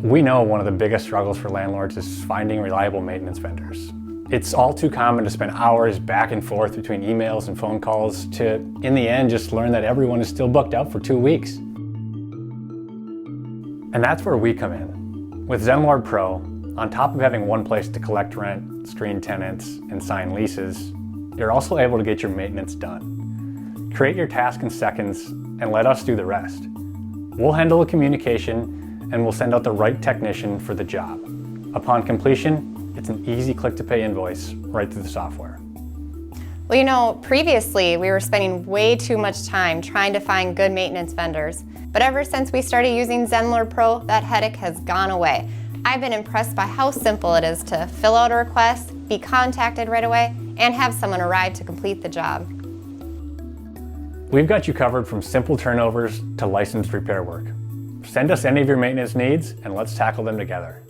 We know one of the biggest struggles for landlords is finding reliable maintenance vendors. It's all too common to spend hours back and forth between emails and phone calls to, in the end, just learn that everyone is still booked out for 2 weeks. And that's where we come in. With ZenLord Pro, on top of having one place to collect rent, screen tenants, and sign leases, you're also able to get your maintenance done. Create your task in seconds and let us do the rest. We'll handle the communication and we'll send out the right technician for the job. Upon completion, it's an easy click-to-pay invoice right through the software. Well, you know, previously we were spending way too much time trying to find good maintenance vendors. But ever since we started using ZenLord Pro, that headache has gone away. I've been impressed by how simple it is to fill out a request, be contacted right away, and have someone arrive to complete the job. We've got you covered from simple turnovers to licensed repair work. Send us any of your maintenance needs and let's tackle them together.